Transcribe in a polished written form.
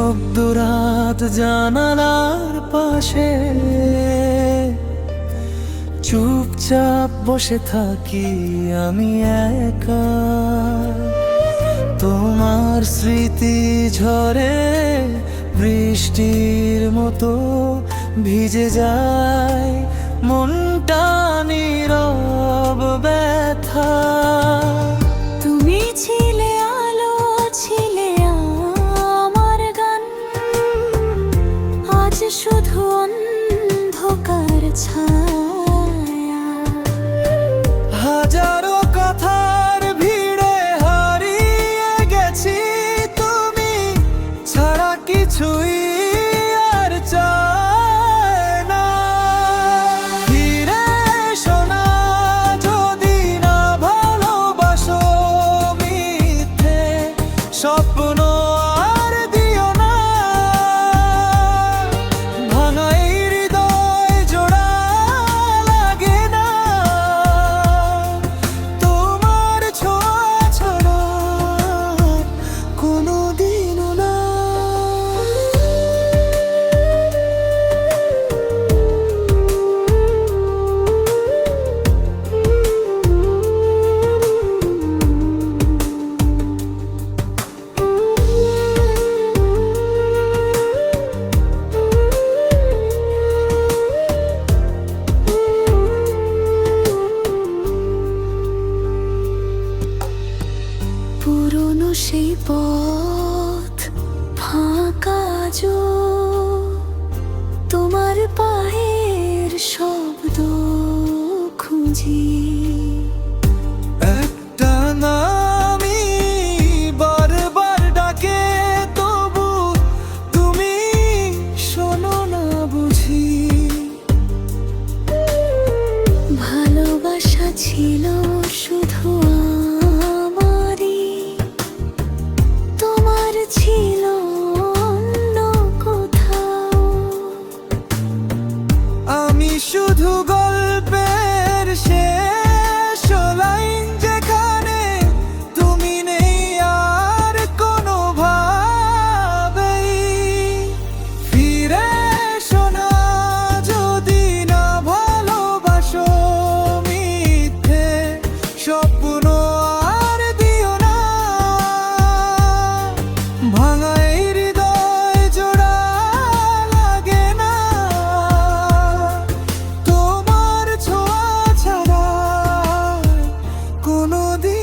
নিঃশব্দরাত জানালার পাশে চুপচাপ বসে থাকি আমি একা। তোমার স্মৃতি ঝরে বৃষ্টির মতো ভিজে যায় মনটা নীরব ব্যথা। তুমি ছিলে আলো, ছিলে আমার গান, আজ শুধু অন্ধকার ছায়া। হাজারো কথার ভিড়ে হারিয়ে গেছি, তুমি ছাড়া কিছুই আর চাই না। ফিরে এসো না যদি না ভালোবাসো, মিথ্যে স্বপ্ন আর দিও না। ভাঙা এই হৃদয় জোড়া লাগে না, তোমার ছোঁয়া ছাড়া কোনোদিনও না। পুরনো সেই পথ ফাঁকা, আজও তোমার পায়ের শব্দ খুঁজি। একটা নামই বারবার ডাকে, তবু তুমি শোনো না বুঝি। ভালোবাসা ছিল শুধু আমারই, তোমার ছিল অন্য কোথাও। আমি শুধু গল্পের শেষ লাইন, যেখানে তুমি নেই আর কোনো ভাবেই। ফিরে এসো না যদি না ভালোবাসো, মিথ্যে স্বপ্ন আর দিও না। ভাঙা এই হৃদয় জোড়া লাগে না, তোমার ছোঁয়া ছাড়া কোনোদিন